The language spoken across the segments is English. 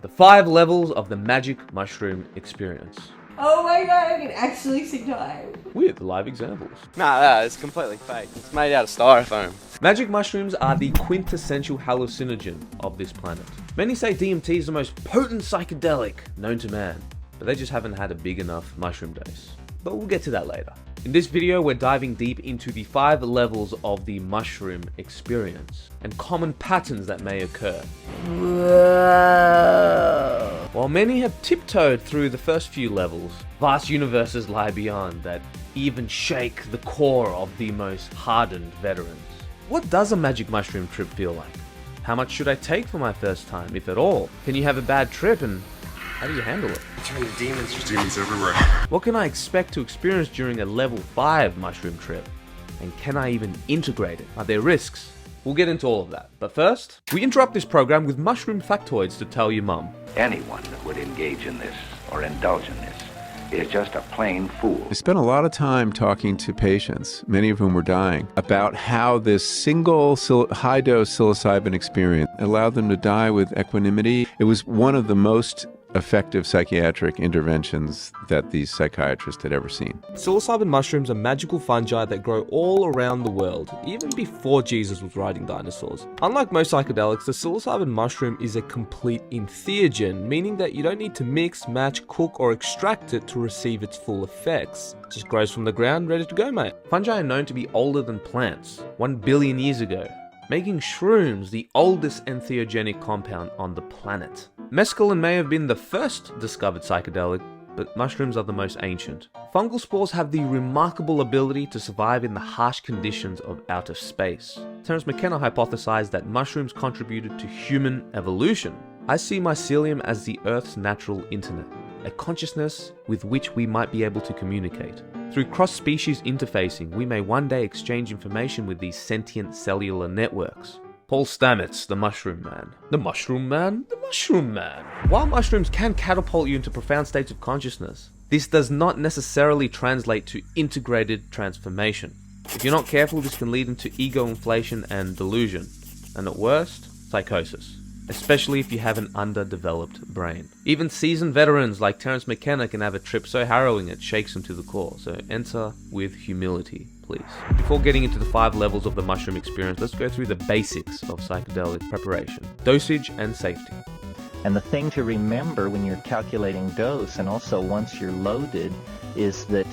The 5 levels of the magic mushroom experience. Oh my god, I can actually see time. With live examples. Nah, it's completely fake. It's made out of styrofoam. Magic mushrooms are the quintessential hallucinogen of this planet. Many say DMT is the most potent psychedelic known to man, but they just haven't had a big enough mushroom dose. But we'll get to that later. In this video, we're diving deep into the 5 levels of the mushroom experience and common patterns that may occur. Whoa. While many have tiptoed through the first few levels, vast universes lie beyond that even shake the core of the most hardened veterans. What does a magic mushroom trip feel like? How much should I take for my first time, if at all? Can you have a bad trip, and how do you handle it? Turn to demons. There's demons everywhere. What can I expect to experience during a level 5 mushroom trip? And can I even integrate it? Are there risks? We'll get into all of that. But first, we interrupt this program with mushroom factoids to tell your mum. Anyone that would engage in this or indulge in this is just a plain fool. I spent a lot of time talking to patients, many of whom were dying, about how this single high-dose psilocybin experience allowed them to die with equanimity. It was one of the most effective psychiatric interventions that these psychiatrists had ever seen. Psilocybin mushrooms are magical fungi that grow all around the world, even before Jesus was riding dinosaurs. Unlike most psychedelics, the psilocybin mushroom is a complete entheogen, meaning that you don't need to mix, match, cook, or extract it to receive its full effects. It just grows from the ground, ready to go, mate. Fungi are known to be older than plants, 1 billion years ago, making shrooms the oldest entheogenic compound on the planet. Mescaline may have been the first discovered psychedelic, but mushrooms are the most ancient. Fungal spores have the remarkable ability to survive in the harsh conditions of outer space. Terence McKenna hypothesized that mushrooms contributed to human evolution. I see mycelium as the Earth's natural internet, a consciousness with which we might be able to communicate. Through cross-species interfacing, we may one day exchange information with these sentient cellular networks. Paul Stamets, the Mushroom Man. The Mushroom Man? The Mushroom Man. While mushrooms can catapult you into profound states of consciousness, this does not necessarily translate to integrated transformation. If you're not careful, this can lead into ego inflation and delusion, and at worst, psychosis. Especially if you have an underdeveloped brain. Even seasoned veterans like Terence McKenna can have a trip so harrowing it shakes them to the core, so enter with humility, please. Before getting into the 5 levels of the mushroom experience, let's go through the basics of psychedelic preparation. Dosage and safety. And the thing to remember when you're calculating dose, and also once you're loaded, is that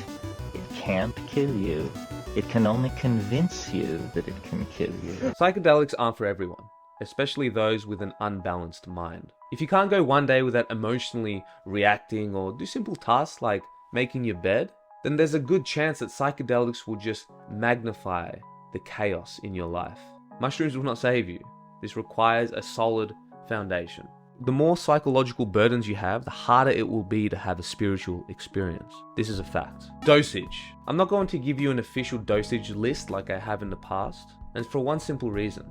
it can't kill you. It can only convince you that it can kill you. Psychedelics aren't for everyone, especially those with an unbalanced mind. If you can't go one day without emotionally reacting or do simple tasks like making your bed, then there's a good chance that psychedelics will just magnify the chaos in your life. Mushrooms will not save you. This requires a solid foundation. The more psychological burdens you have, the harder it will be to have a spiritual experience. This is a fact. Dosage. I'm not going to give you an official dosage list like I have in the past, and for one simple reason.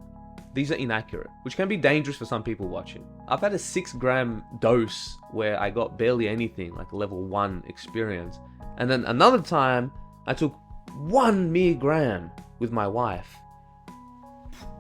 These are inaccurate, which can be dangerous for some people watching. I've had a 6-gram dose where I got barely anything, like a level 1 experience. And then another time, I took 1 mere gram with my wife.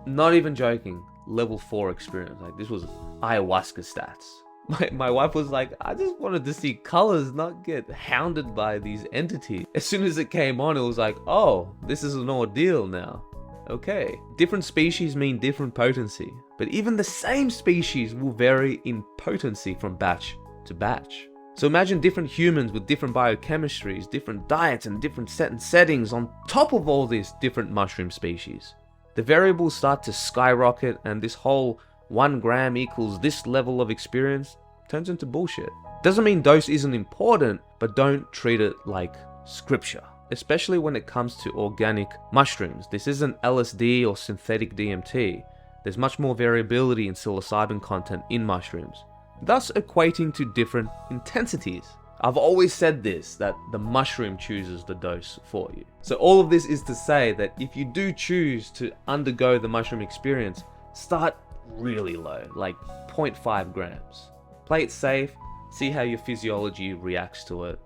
Not even joking, level 4 experience. Like, this was ayahuasca stats. My wife was like, I just wanted to see colors, not get hounded by these entities. As soon as it came on, it was like, oh, this is an ordeal now. Okay, different species mean different potency, but even the same species will vary in potency from batch to batch. So imagine different humans with different biochemistries, different diets, and different settings on top of all these different mushroom species. The variables start to skyrocket, and this whole 1 gram equals this level of experience turns into bullshit. Doesn't mean dose isn't important, but don't treat it like scripture. Especially when it comes to organic mushrooms. This isn't LSD or synthetic DMT. There's much more variability in psilocybin content in mushrooms, thus equating to different intensities. I've always said this, that the mushroom chooses the dose for you. So all of this is to say that if you do choose to undergo the mushroom experience, start really low, like 0.5 grams. Play it safe, see how your physiology reacts to it,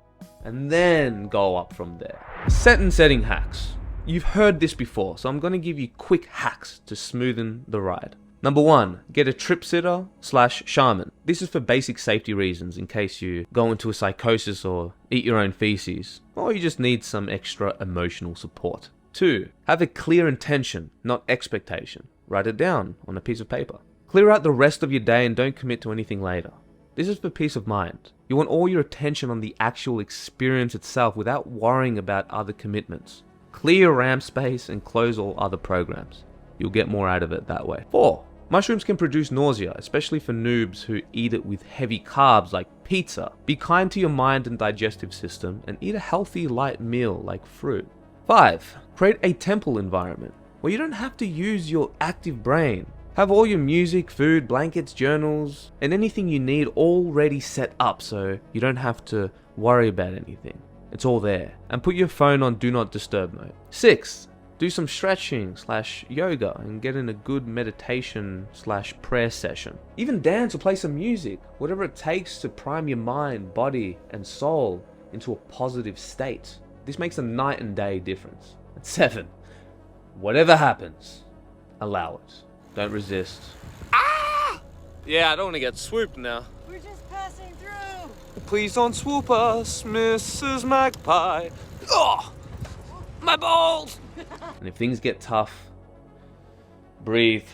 and then go up from there. Set and setting hacks. You've heard this before, so I'm going to give you quick hacks to smoothen the ride. Number 1, get a trip sitter / shaman. This is for basic safety reasons in case you go into a psychosis or eat your own feces, or you just need some extra emotional support. 2, have a clear intention, not expectation. Write it down on a piece of paper. Clear out the rest of your day and don't commit to anything later. This is for peace of mind. You want all your attention on the actual experience itself without worrying about other commitments. Clear your RAM space and close all other programs. You'll get more out of it that way. 4, mushrooms can produce nausea, especially for noobs who eat it with heavy carbs like pizza. Be kind to your mind and digestive system and eat a healthy light meal like fruit. 5, create a temple environment where you don't have to use your active brain. Have all your music, food, blankets, journals, and anything you need already set up so you don't have to worry about anything. It's all there. And put your phone on do not disturb mode. 6, do some stretching / yoga and get in a good meditation / prayer session. Even dance or play some music, whatever it takes to prime your mind, body, and soul into a positive state. This makes a night and day difference. And 7, whatever happens, allow it. Don't resist. Ah! Yeah, I don't want to get swooped now. We're just passing through. Please don't swoop us, Mrs. Magpie. Oh, my balls! And if things get tough, breathe.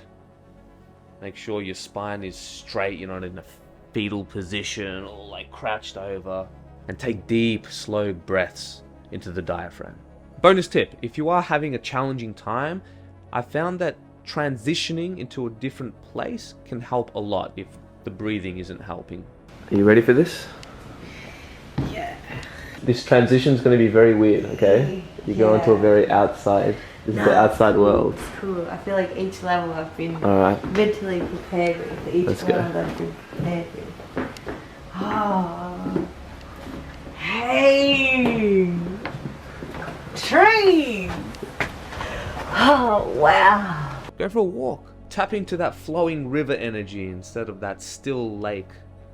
Make sure your spine is straight, you're not in a fetal position or like crouched over. And take deep, slow breaths into the diaphragm. Bonus tip, if you are having a challenging time, I found that transitioning into a different place can help a lot if the breathing isn't helping. Are you ready for this? Yeah. This transition is going to be very weird, okay? You go into a very outside, this is the outside world. It's cool. I feel like each level I've been Alright. mentally prepared with. Each Let's go. level I've been prepared with. Oh. Hey! Train! Oh, wow. Go for a walk. Tap into that flowing river energy instead of that still lake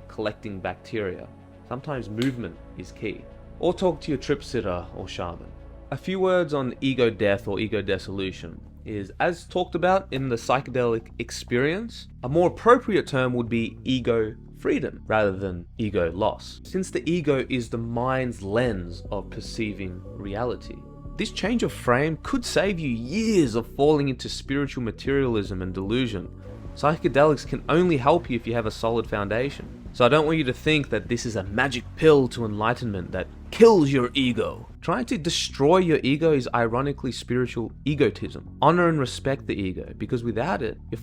collecting bacteria. Sometimes movement is key. Or talk to your trip sitter or shaman. A few words on ego death or ego dissolution is, as talked about in the psychedelic experience, a more appropriate term would be ego freedom rather than ego loss, since the ego is the mind's lens of perceiving reality. This change of frame could save you years of falling into spiritual materialism and delusion. Psychedelics can only help you if you have a solid foundation. So I don't want you to think that this is a magic pill to enlightenment that kills your ego. Trying to destroy your ego is ironically spiritual egotism. Honor and respect the ego, because without it, you're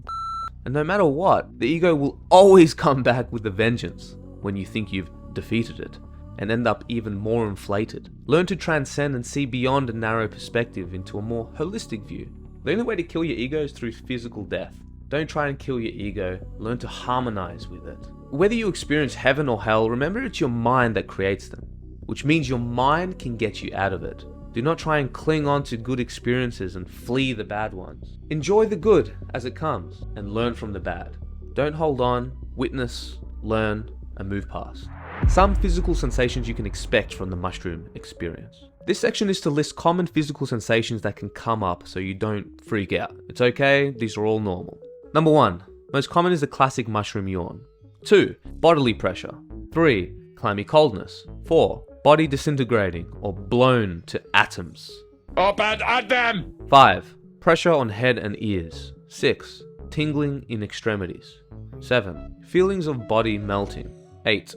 and no matter what, the ego will always come back with a vengeance when you think you've defeated it, and end up even more inflated. Learn to transcend and see beyond a narrow perspective into a more holistic view. The only way to kill your ego is through physical death. Don't try and kill your ego, learn to harmonize with it. Whether you experience heaven or hell, remember it's your mind that creates them, which means your mind can get you out of it. Do not try and cling on to good experiences and flee the bad ones. Enjoy the good as it comes and learn from the bad. Don't hold on, witness, learn, and move past. Some physical sensations you can expect from the mushroom experience. This section is to list common physical sensations that can come up so you don't freak out. It's okay, these are all normal. Number 1, most common is the classic mushroom yawn. 2, bodily pressure. 3, clammy coldness. 4, body disintegrating or blown to atoms. Up and at them! 5, pressure on head and ears. 6, tingling in extremities. 7, feelings of body melting. 8,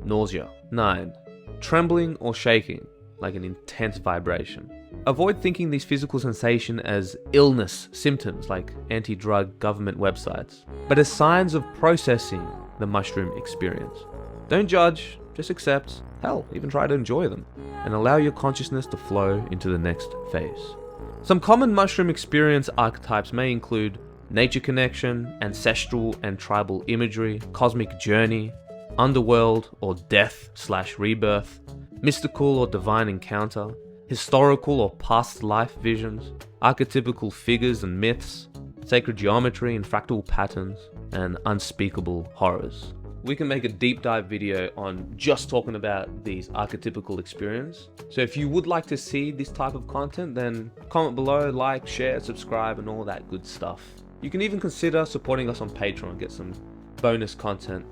nausea. 9, trembling or shaking, like an intense vibration. Avoid thinking these physical sensations as illness symptoms like anti-drug government websites, but as signs of processing the mushroom experience. Don't judge, just accept, hell, even try to enjoy them, and allow your consciousness to flow into the next phase. Some common mushroom experience archetypes may include nature connection, ancestral and tribal imagery, cosmic journey, underworld or death/rebirth, mystical or divine encounter, historical or past life visions, archetypical figures and myths, sacred geometry and fractal patterns, and unspeakable horrors. We can make a deep dive video on just talking about these archetypical experiences. So if you would like to see this type of content, then comment below, like, share, subscribe, and all that good stuff. You can even consider supporting us on Patreon, get some bonus content,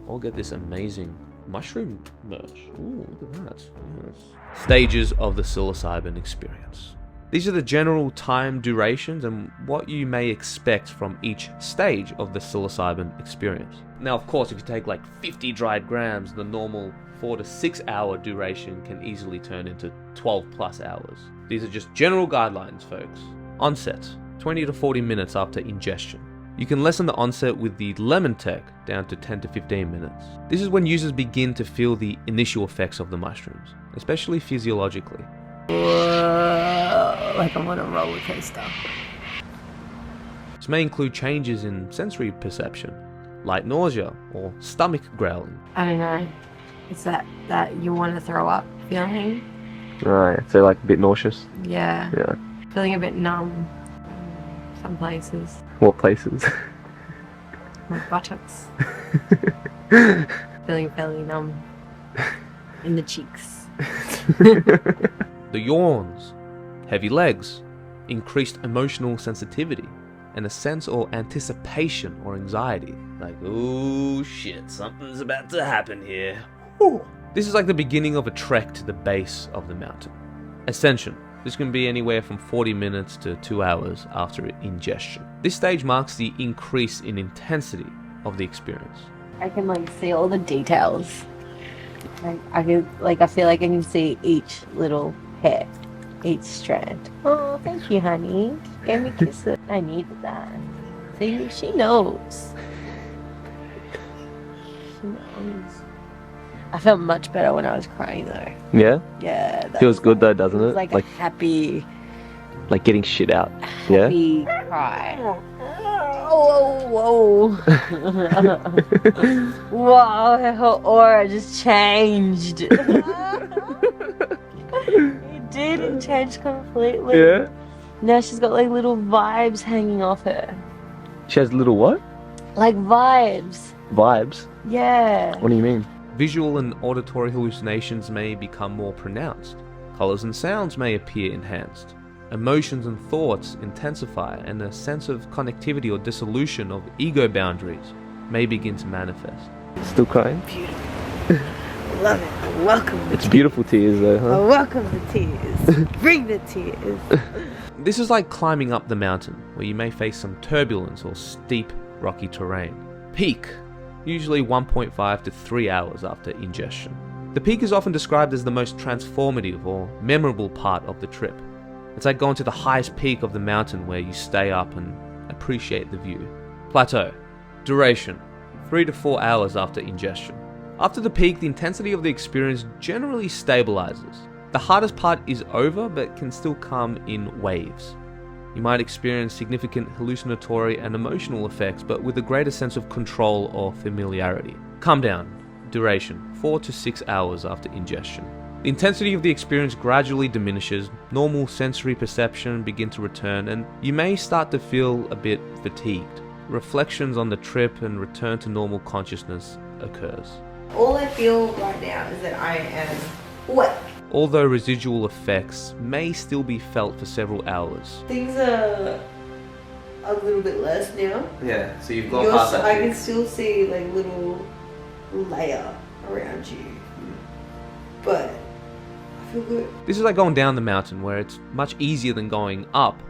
or get this amazing mushroom merch. Ooh, look at that. Yes. Stages of the psilocybin experience. These are the general time durations and what you may expect from each stage of the psilocybin experience. Now, of course, if you take like 50 dried grams, the normal 4 to 6 hour duration can easily turn into 12 plus hours. These are just general guidelines, folks. Onset, 20 to 40 minutes after ingestion. You can lessen the onset with the lemon tech down to 10 to 15 minutes. This is when users begin to feel the initial effects of the mushrooms, especially physiologically. Whoa, like I'm on a roller coaster. This may include changes in sensory perception, light nausea, or stomach growling. I don't know. It's that you want to throw up feeling. Right, so like a bit nauseous. Yeah. Yeah. Feeling a bit numb. Some places. What places? My buttocks. Feeling fairly numb. In the cheeks. The yawns, heavy legs, increased emotional sensitivity, and a sense or anticipation or anxiety. Like, oh shit, something's about to happen here. Whew. This is like the beginning of a trek to the base of the mountain. Ascension. This can be anywhere from 40 minutes to 2 hours after ingestion. This stage marks the increase in intensity of the experience. I can like see all the details. Like I feel like I can see each little hair, each strand. Oh, thank you, honey. Gave me a kiss. I needed that. See, she knows. She knows. I felt much better when I was crying though. Yeah? Yeah. That Feels good though, doesn't it? Like a happy getting shit out. Yeah? happy cry. Whoa, whoa. Wow, her aura just changed. It did, it changed completely. Yeah? Now she's got like little vibes hanging off her. She has little what? Like vibes. Vibes? Yeah. What do you mean? Visual and auditory hallucinations may become more pronounced. Colors and sounds may appear enhanced. Emotions and thoughts intensify, and a sense of connectivity or dissolution of ego boundaries may begin to manifest. Still crying? Love it. Welcome the It's beautiful tears though, huh? welcome the tears. Bring the tears. This is like climbing up the mountain, where you may face some turbulence or steep, rocky terrain. Peak, usually 1.5 to 3 hours after ingestion. The peak is often described as the most transformative or memorable part of the trip. It's like going to the highest peak of the mountain where you stay up and appreciate the view. Plateau. Duration, 3 to 4 hours after ingestion. After the peak, the intensity of the experience generally stabilizes. The hardest part is over, but can still come in waves. You might experience significant hallucinatory and emotional effects, but with a greater sense of control or familiarity. Calm down. Duration, 4 to 6 hours after ingestion. The intensity of the experience gradually diminishes, normal sensory perception begin to return, and you may start to feel a bit fatigued. Reflections on the trip and return to normal consciousness occurs. All I feel right now is that I am wet. Although residual effects may still be felt for several hours. Things are a little bit less now. Yeah, so you've I can still see like little layer around you, but I feel good. This is like going down the mountain, where it's much easier than going up,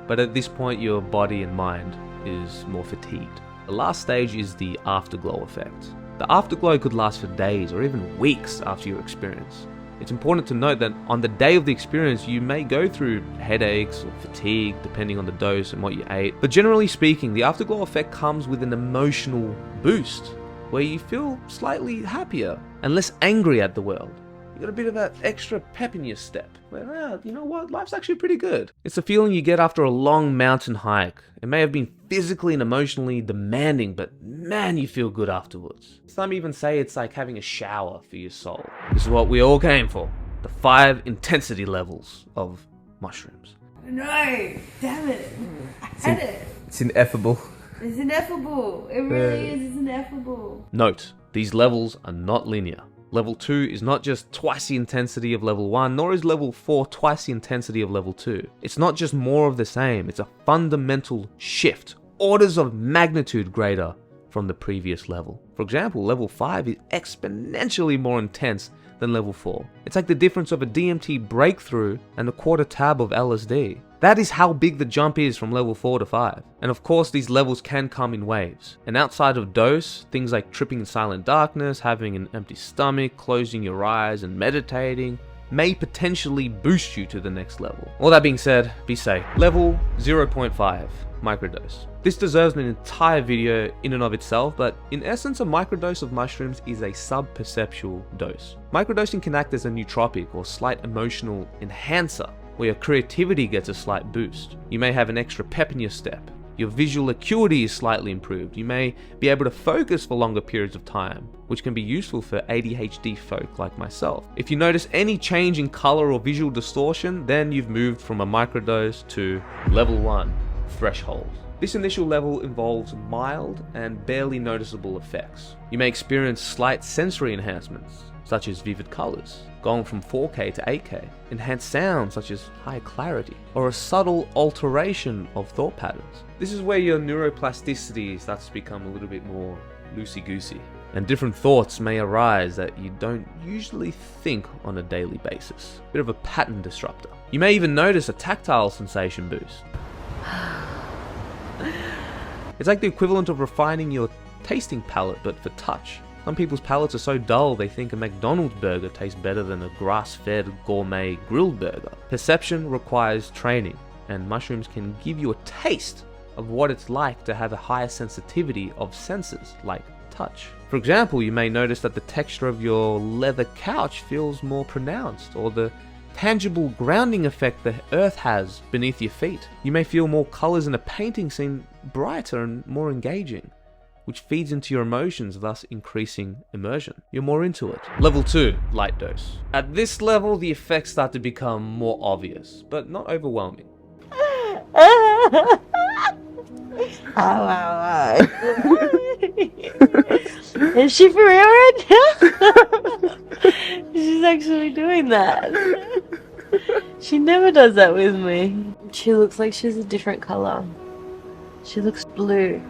but at this point your body and mind is more fatigued. The last stage is the afterglow effect. The afterglow could last for days or even weeks after your experience. It's important to note that on the day of the experience, you may go through headaches or fatigue depending on the dose and what you ate. But generally speaking, the afterglow effect comes with an emotional boost where you feel slightly happier and less angry at the world. You got a bit of that extra pep in your step. Where, you know what? Life's actually pretty good. It's a feeling you get after a long mountain hike. It may have been physically and emotionally demanding, but man, you feel good afterwards. Some even say it's like having a shower for your soul. This is what we all came for. The 5 intensity levels of mushrooms. No, damn it. I had it. It's ineffable. It's ineffable. It really is. It's ineffable. Note, these levels are not linear. Level 2 is not just twice the intensity of level 1, nor is level 4 twice the intensity of level 2. It's not just more of the same, it's a fundamental shift orders of magnitude greater from the previous level. For example, level 5 is exponentially more intense than level 4. It's like the difference of a DMT breakthrough and a quarter tab of LSD. That is how big the jump is from level 4 to 5. And of course, these levels can come in waves. And outside of dose, things like tripping in silent darkness, having an empty stomach, closing your eyes and meditating may potentially boost you to the next level. All that being said, be safe. Level 0.5, microdose. This deserves an entire video in and of itself, but in essence, a microdose of mushrooms is a sub-perceptual dose. Microdosing can act as a nootropic or slight emotional enhancer, where your creativity gets a slight boost. You may have an extra pep in your step. Your visual acuity is slightly improved. You may be able to focus for longer periods of time, which can be useful for ADHD folk like myself. If you notice any change in color or visual distortion, then you've moved from a microdose to level 1, threshold. This initial level involves mild and barely noticeable effects. You may experience slight sensory enhancements, such as vivid colors, going from 4K to 8K, enhanced sounds such as high clarity, or a subtle alteration of thought patterns. This is where your neuroplasticity starts to become a little bit more loosey-goosey, and different thoughts may arise that you don't usually think on a daily basis. Bit of a pattern disruptor. You may even notice a tactile sensation boost. It's like the equivalent of refining your tasting palate, but for touch. Some people's palates are so dull they think a McDonald's burger tastes better than a grass-fed gourmet grilled burger. Perception requires training, and mushrooms can give you a taste of what it's like to have a higher sensitivity of senses, like touch. For example, you may notice that the texture of your leather couch feels more pronounced, or the tangible grounding effect the earth has beneath your feet. You may feel more colors in a painting seem brighter and more engaging, which feeds into your emotions, thus increasing immersion. You're more into it. Level 2, light dose. At this level, the effects start to become more obvious, but not overwhelming. Is she for real right now? She's actually doing that. She never does that with me. She looks like she's a different color. She looks blue.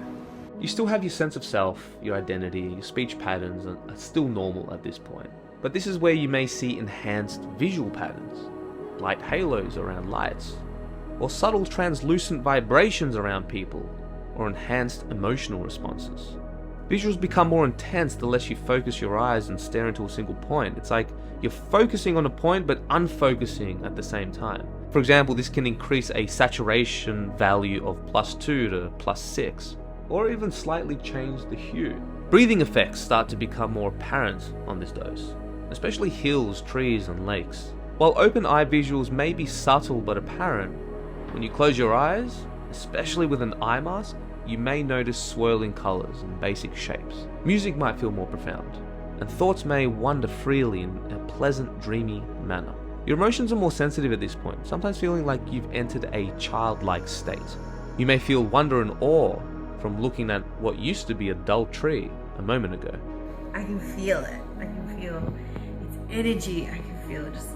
You still have your sense of self, your identity, your speech patterns are still normal at this point. But this is where you may see enhanced visual patterns, light halos around lights, or subtle translucent vibrations around people, or enhanced emotional responses. Visuals become more intense the less you focus your eyes and stare into a single point. It's like you're focusing on a point but unfocusing at the same time. For example, this can increase a saturation value of +2 to +6, or even slightly change the hue. Breathing effects start to become more apparent on this dose, especially hills, trees, and lakes. While open eye visuals may be subtle but apparent, when you close your eyes, especially with an eye mask, you may notice swirling colors and basic shapes. Music might feel more profound, and thoughts may wander freely in a pleasant, dreamy manner. Your emotions are more sensitive at this point, sometimes feeling like you've entered a childlike state. You may feel wonder and awe from looking at what used to be a dull tree a moment ago. I can feel it. I can feel its energy. I can feel it just...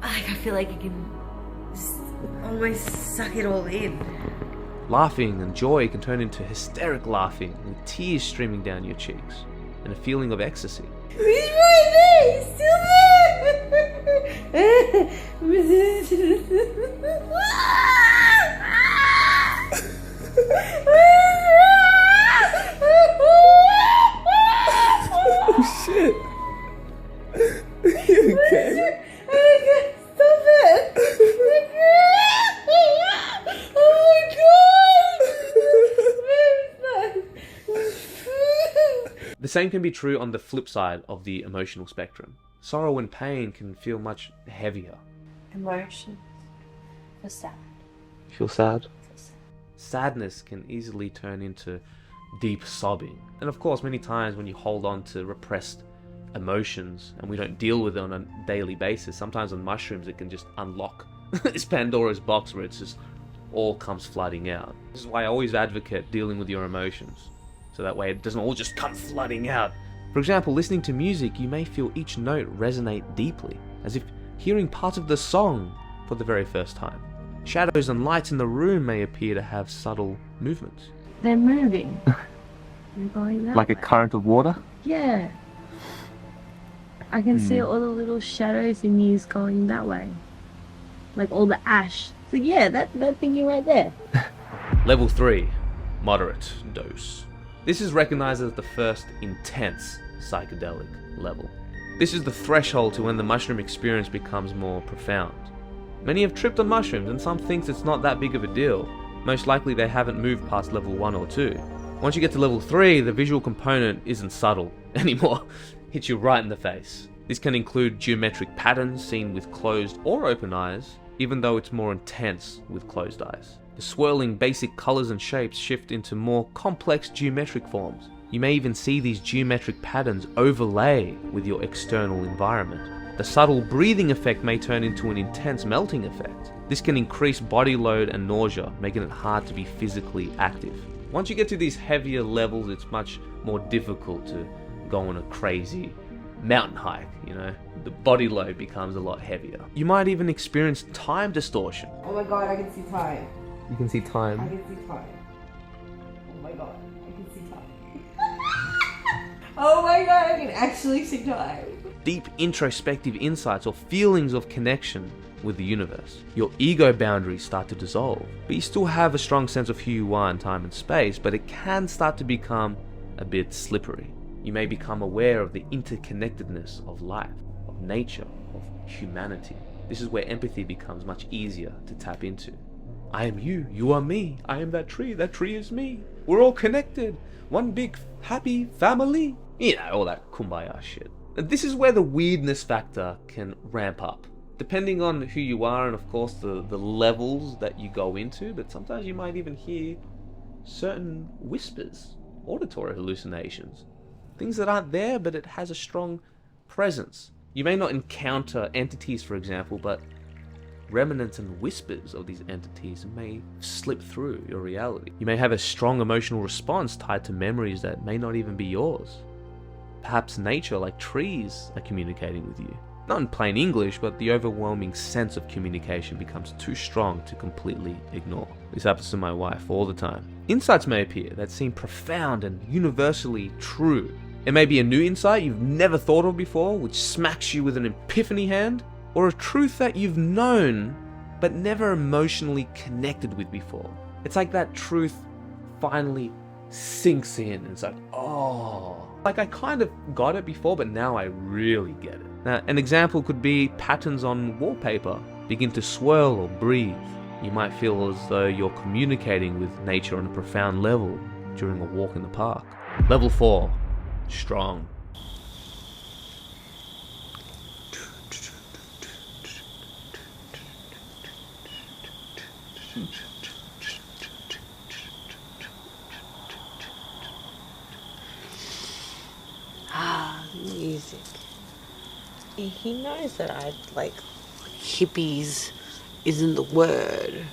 I feel like I can just almost suck it all in. Laughing and joy can turn into hysteric laughing with tears streaming down your cheeks and a feeling of ecstasy. He's right there! He's still there! Oh shit! You okay? Stop it! Oh my god! The same can be true on the flip side of the emotional spectrum. Sorrow and pain can feel much heavier. Emotions. Feel sad. You feel sad? Feel sad. Sadness can easily turn into deep sobbing. And of course, many times when you hold on to repressed emotions and we don't deal with it on a daily basis, sometimes on mushrooms it can just unlock this Pandora's box where it's just all comes flooding out. This is why I always advocate dealing with your emotions, so that way it doesn't all just come flooding out. For example, listening to music, you may feel each note resonate deeply, as if hearing part of the song for the very first time. Shadows and lights in the room may appear to have subtle movements. They're moving. They're going that Like a way. current of water? Yeah. I can see all the little shadows in you going that way. Like all the ash. So yeah, that thingy right there. Level 3, moderate dose. This is recognized as the first intense psychedelic level. This is the threshold to when the mushroom experience becomes more profound. Many have tripped on mushrooms and some thinks it's not that big of a deal. Most likely they haven't moved past level 1 or 2. Once you get to level 3, the visual component isn't subtle anymore. Hits you right in the face. This can include geometric patterns seen with closed or open eyes, even though it's more intense with closed eyes. The swirling basic colors and shapes shift into more complex geometric forms. You may even see these geometric patterns overlay with your external environment. The subtle breathing effect may turn into an intense melting effect. This can increase body load and nausea, making it hard to be physically active. Once you get to these heavier levels, it's much more difficult to go on a crazy mountain hike, you know? The body load becomes a lot heavier. You might even experience time distortion. Oh my god, I can see time. You can see I time. can see time. Oh my god, I can see time. Oh my god, I can actually see time. Deep introspective insights or feelings of connection with the universe. Your ego boundaries start to dissolve, but you still have a strong sense of who you are in time and space, but it can start to become a bit slippery. You may become aware of the interconnectedness of life, of nature, of humanity. This is where empathy becomes much easier to tap into. I am you, you are me, I am that tree is me. We're all connected, one big happy family. You know, all that kumbaya shit. This is where the weirdness factor can ramp up, depending on who you are and of course the levels that you go into, but sometimes you might even hear certain whispers, auditory hallucinations. Things that aren't there, but it has a strong presence. You may not encounter entities, for example, but remnants and whispers of these entities may slip through your reality. You may have a strong emotional response tied to memories that may not even be yours. Perhaps nature, like trees, are communicating with you. Not in plain English, but the overwhelming sense of communication becomes too strong to completely ignore. This happens to my wife all the time. Insights may appear that seem profound and universally true. It may be a new insight you've never thought of before, which smacks you with an epiphany hand, or a truth that you've known but never emotionally connected with before. It's like that truth finally sinks in and it's like, oh. Like I kind of got it before, but now I really get it. Now, an example could be patterns on wallpaper begin to swirl or breathe. You might feel as though you're communicating with nature on a profound level during a walk in the park. Level 4, strong. Music. He knows that I like hippies isn't the word,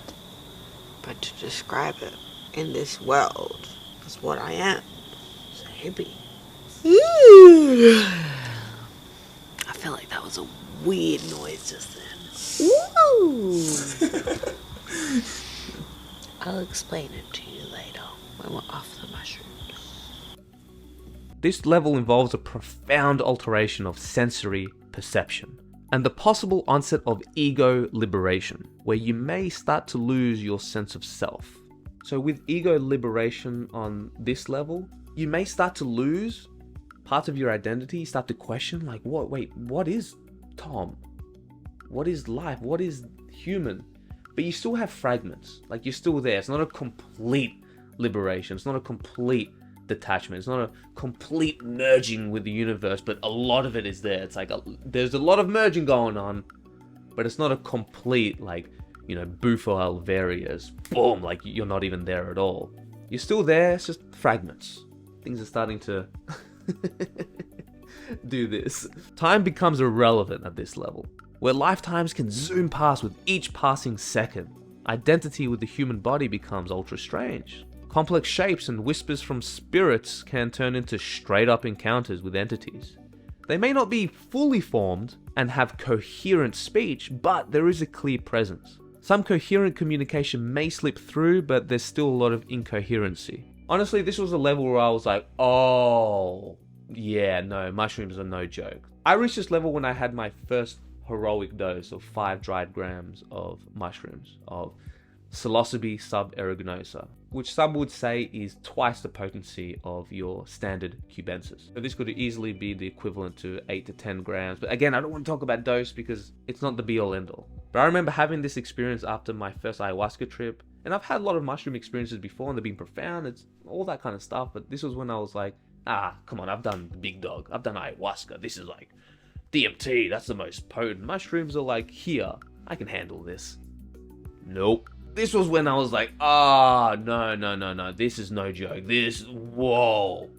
but to describe it in this world is what I am. It's a hippie. I feel like that was a weird noise just then. Woo! I'll explain it to you later when we're off the mushrooms. This level involves a profound alteration of sensory perception and the possible onset of ego liberation, where you may start to lose your sense of self. So with ego liberation on this level, you may start to lose parts of your identity, start to question like, what is Tom? What is life? What is human? But you still have fragments, like you're still there. It's not a complete liberation. It's not a complete detachment. It's not a complete merging with the universe, but a lot of it is there. It's like there's a lot of merging going on, but it's not a complete, like, you know, Bufo Alvarius, boom, like you're not even there at all. You're still there, it's just fragments. Things are starting to do this. Time becomes irrelevant at this level, where lifetimes can zoom past with each passing second. Identity with the human body becomes ultra strange. Complex shapes and whispers from spirits can turn into straight-up encounters with entities. They may not be fully formed and have coherent speech, but there is a clear presence. Some coherent communication may slip through, but there's still a lot of incoherency. Honestly, this was a level where I was like, oh, yeah, no, mushrooms are no joke. I reached this level when I had my first heroic dose of 5 dried grams of mushrooms, of Psilocybin subaeruginosa, which some would say is twice the potency of your standard cubensis. So this could easily be the equivalent to 8 to 10 grams. But again, I don't want to talk about dose because it's not the be-all end-all. But I remember having this experience after my first ayahuasca trip. And I've had a lot of mushroom experiences before and they've been profound. It's all that kind of stuff. But this was when I was like, come on, I've done the big dog. I've done ayahuasca. This is like DMT. That's the most potent. Mushrooms are like, here, I can handle this. Nope. This was when I was like, no, this is no joke. Whoa.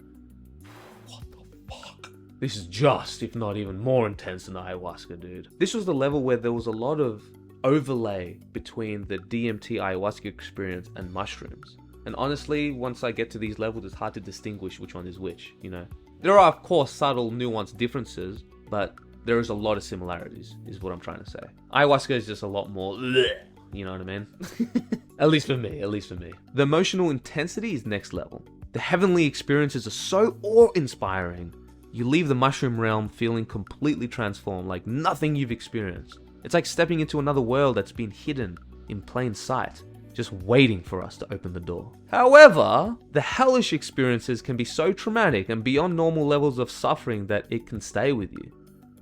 What the fuck? This is just, if not even more intense than ayahuasca, dude. This was the level where there was a lot of overlay between the DMT ayahuasca experience and mushrooms. And honestly, once I get to these levels, it's hard to distinguish which one is which, you know? There are, of course, subtle, nuanced differences, but there is a lot of similarities, is what I'm trying to say. Ayahuasca is just a lot more bleh. You know what I mean? At least for me. The emotional intensity is next level. The heavenly experiences are so awe-inspiring. You leave the mushroom realm feeling completely transformed, like nothing you've experienced. It's like stepping into another world that's been hidden in plain sight, just waiting for us to open the door. However, the hellish experiences can be so traumatic and beyond normal levels of suffering that it can stay with you.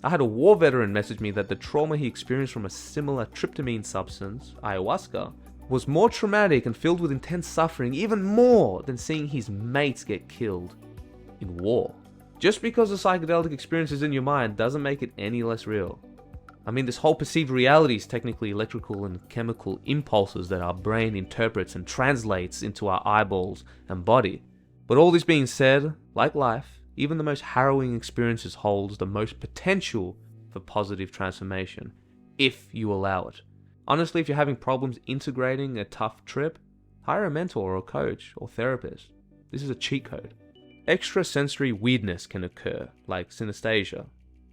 I had a war veteran message me that the trauma he experienced from a similar tryptamine substance, ayahuasca, was more traumatic and filled with intense suffering, even more than seeing his mates get killed in war. Just because a psychedelic experience is in your mind doesn't make it any less real. I mean, this whole perceived reality is technically electrical and chemical impulses that our brain interprets and translates into our eyeballs and body. But all this being said, like life, even the most harrowing experiences holds the most potential for positive transformation, if you allow it. Honestly, if you're having problems integrating a tough trip, hire a mentor or a coach or therapist. This is a cheat code. Extrasensory weirdness can occur, like synesthesia,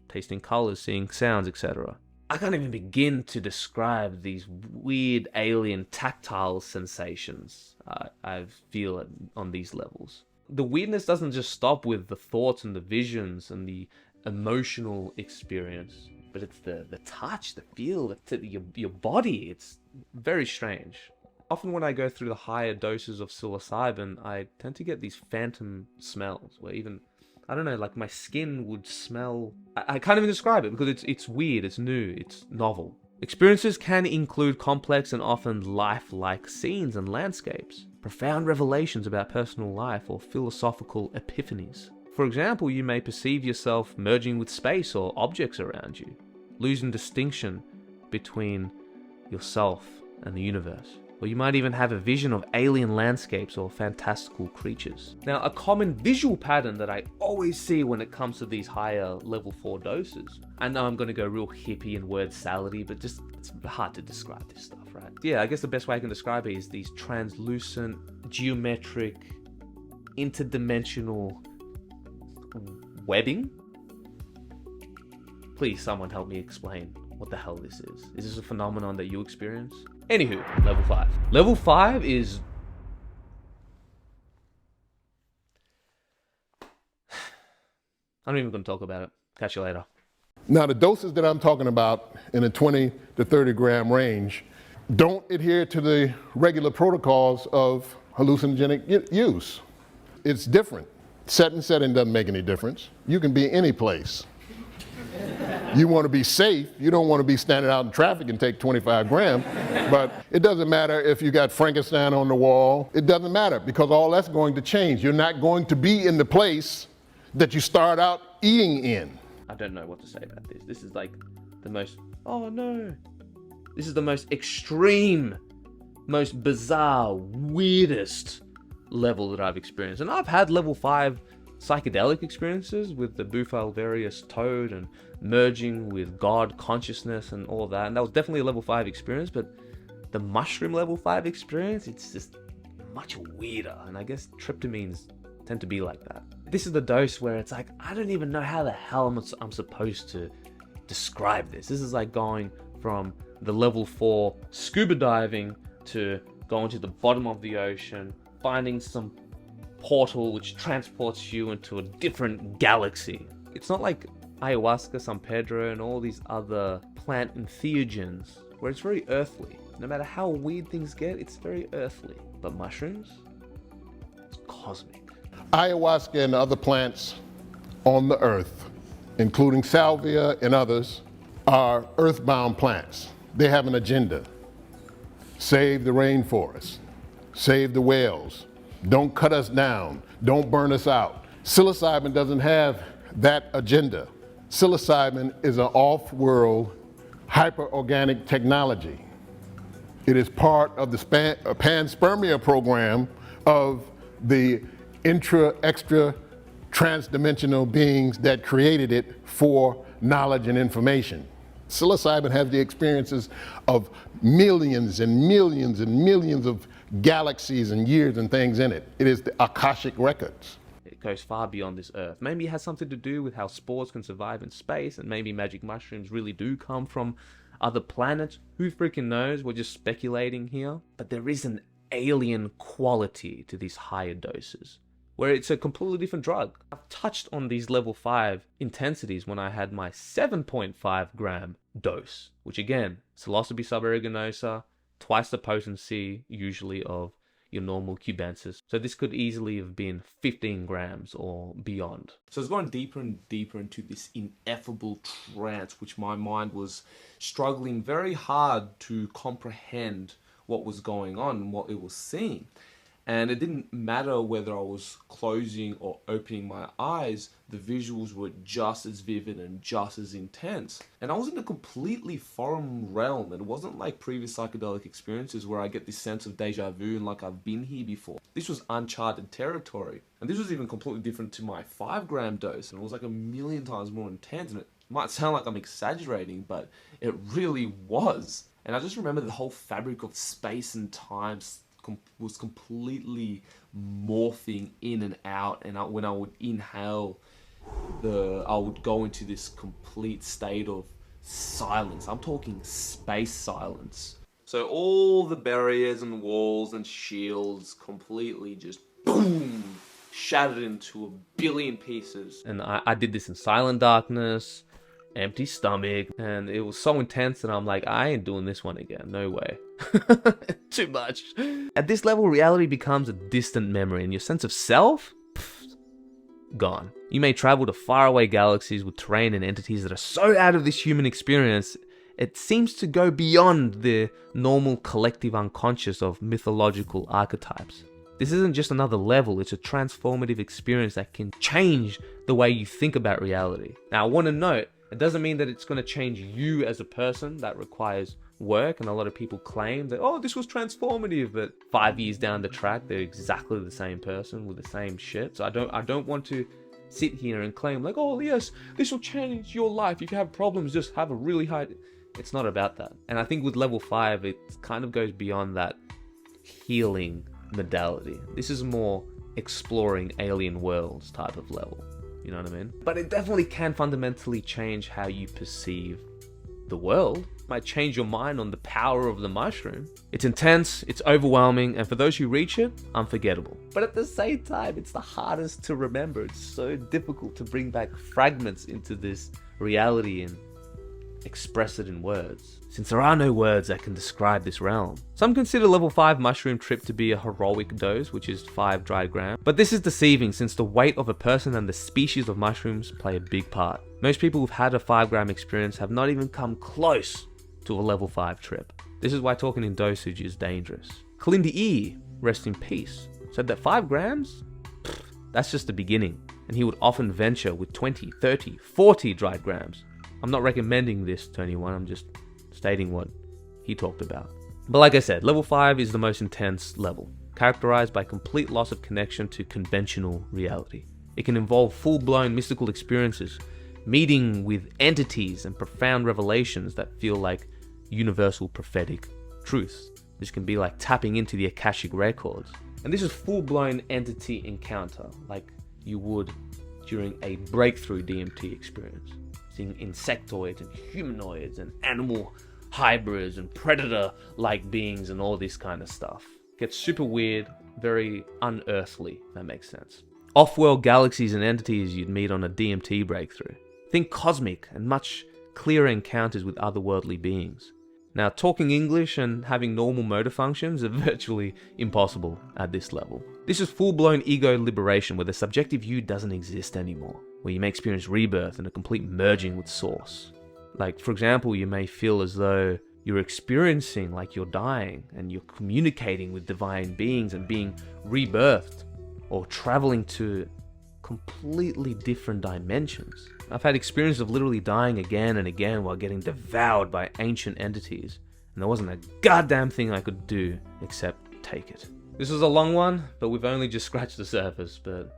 tasting colors, seeing sounds, etc. I can't even begin to describe these weird alien tactile sensations I feel on these levels. The weirdness doesn't just stop with the thoughts and the visions and the emotional experience, but it's the touch, the feel, your body. It's very strange. Often when I go through the higher doses of psilocybin, I tend to get these phantom smells where even, I don't know, like my skin would smell. I can't even describe it because it's weird, it's new, it's novel. Experiences can include complex and often lifelike scenes and landscapes, profound revelations about personal life, or philosophical epiphanies. For example, you may perceive yourself merging with space or objects around you, losing distinction between yourself and the universe. Or you might even have a vision of alien landscapes or fantastical creatures. Now, a common visual pattern that I always see when it comes to these higher level 4 doses, I know I'm going to go real hippie and word salady, but just it's hard to describe this stuff, right? Yeah, I guess the best way I can describe it is these translucent, geometric, interdimensional webbing. Please, someone help me explain what the hell this is. Is this a phenomenon that you experience? Anywho, level 5. Level 5 is... I'm not even going to talk about it. Catch you later. Now, the doses that I'm talking about in the 20 to 30 gram range don't adhere to the regular protocols of hallucinogenic use. It's different. Setting doesn't make any difference. You can be any place. You want to be safe. You don't want to be standing out in traffic and take 25 grams. But it doesn't matter if you got Frankenstein on the wall. It doesn't matter because all that's going to change. You're not going to be in the place that you start out eating in. I don't know what to say about this. This is like the most... Oh no. This is the most extreme, most bizarre, weirdest level that I've experienced. And I've had level 5 psychedelic experiences with the Bufalvarius toad and merging with God consciousness and all of that. And that was definitely a level 5 experience, but the mushroom level 5 experience, it's just much weirder. And I guess tryptamines tend to be like that. This is the dose where it's like, I don't even know how the hell I'm supposed to describe this. This is like going from the level 4 scuba diving to going to the bottom of the ocean, finding some portal which transports you into a different galaxy. It's not like ayahuasca, San Pedro, and all these other plant entheogens, where it's very earthly. No matter how weird things get, it's very earthly. But mushrooms, it's cosmic. Ayahuasca and other plants on the earth, including salvia and others, are earthbound plants. They have an agenda. Save the rainforest, save the whales, don't cut us down, don't burn us out. Psilocybin doesn't have that agenda. Psilocybin is an off-world, hyper-organic technology. It is part of the panspermia program of the extra transdimensional beings that created it for knowledge and information. Psilocybin has the experiences of millions and millions and millions of galaxies and years and things in it. It is the Akashic records. It goes far beyond this earth. Maybe it has something to do with how spores can survive in space, and maybe magic mushrooms really do come from other planets. Who freaking knows? We're just speculating here. But there is an alien quality to these higher doses, where it's a completely different drug. I've touched on these level 5 intensities when I had my 7.5 gram dose, which again, psilocybe subaeruginosa, twice the potency usually of your normal cubensis. So this could easily have been 15 grams or beyond. So it's going deeper and deeper into this ineffable trance, which my mind was struggling very hard to comprehend what was going on and what it was seeing. And it didn't matter whether I was closing or opening my eyes, the visuals were just as vivid and just as intense. And I was in a completely foreign realm. It wasn't like previous psychedelic experiences where I get this sense of deja vu and like I've been here before. This was uncharted territory. And this was even completely different to my 5 gram dose. And it was like a million times more intense. And it might sound like I'm exaggerating, but it really was. And I just remember the whole fabric of space and time was completely morphing in and out, and when I would inhale, I would go into this complete state of silence. I'm talking space silence. So all the barriers and walls and shields completely just boom, shattered into a billion pieces. And I did this in silent darkness, empty stomach, and it was so intense that I'm like, I ain't doing this one again, no way. Too much. At this level, reality becomes a distant memory, and your sense of self, gone. You may travel to faraway galaxies with terrain and entities that are so out of this human experience, it seems to go beyond the normal collective unconscious of mythological archetypes. This isn't just another level, it's a transformative experience that can change the way you think about reality. Now, I want to note, it doesn't mean that it's going to change you as a person. That requires work, and a lot of people claim that, oh, this was transformative, but 5 years down the track, they're exactly the same person with the same shit. So I don't want to sit here and claim like, oh yes, this will change your life. If you have problems, just have a really high... It's not about that. And I think with level 5, it kind of goes beyond that healing modality. This is more exploring alien worlds type of level. You know what I mean? But it definitely can fundamentally change how you perceive the world. It might change your mind on the power of the mushroom. It's intense, it's overwhelming, and for those who reach it, unforgettable. But at the same time, it's the hardest to remember. It's so difficult to bring back fragments into this reality and express it in words, since there are no words that can describe this realm. Some consider level 5 mushroom trip to be a heroic dose, which is 5 dry grams. But this is deceiving, since the weight of a person and the species of mushrooms play a big part. Most people who've had a 5 gram experience have not even come close to a level 5 trip. This is why talking in dosage is dangerous. Kalindi E, rest in peace, said that 5 grams? That's just the beginning. And he would often venture with 20, 30, 40 dry grams. I'm not recommending this to anyone, I'm just stating what he talked about. But like I said, level 5 is the most intense level, characterized by complete loss of connection to conventional reality. It can involve full-blown mystical experiences, meeting with entities and profound revelations that feel like universal prophetic truths. This can be like tapping into the Akashic records. And this is full-blown entity encounter, like you would during a breakthrough DMT experience. Seeing insectoids and humanoids and animal hybrids and predator-like beings and all this kind of stuff. Gets super weird, very unearthly, if that makes sense. Off-world galaxies and entities you'd meet on a DMT breakthrough. Think cosmic and much clearer encounters with otherworldly beings. Now, talking English and having normal motor functions are virtually impossible at this level. This is full-blown ego liberation where the subjective you doesn't exist anymore, where you may experience rebirth and a complete merging with source. Like, for example, you may feel as though you're experiencing like you're dying and you're communicating with divine beings and being rebirthed or traveling to completely different dimensions. I've had experience of literally dying again and again while getting devoured by ancient entities, and there wasn't a goddamn thing I could do except take it. This was a long one, but we've only just scratched the surface, but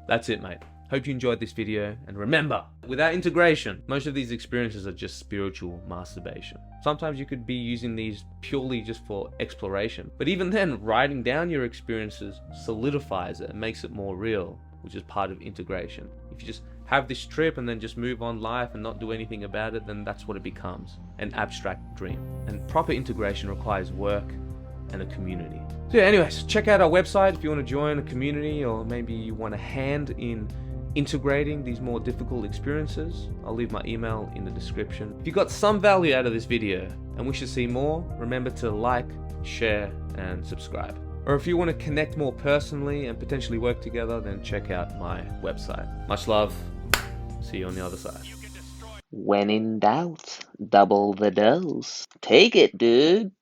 that's it, mate. Hope you enjoyed this video, and remember, without integration, most of these experiences are just spiritual masturbation. Sometimes you could be using these purely just for exploration, but even then, writing down your experiences solidifies it and makes it more real, which is part of integration. If you just have this trip and then just move on life and not do anything about it, then that's what it becomes, an abstract dream. And proper integration requires work and a community. So yeah, anyways, check out our website if you want to join a community, or maybe you want a hand in integrating these more difficult experiences. I'll leave my email in the description. If you got some value out of this video and wish to see more, remember to like, share, and subscribe. Or if you want to connect more personally and potentially work together, then check out my website. Much love. See you on the other side. When in doubt, double the dose. Take it, dude.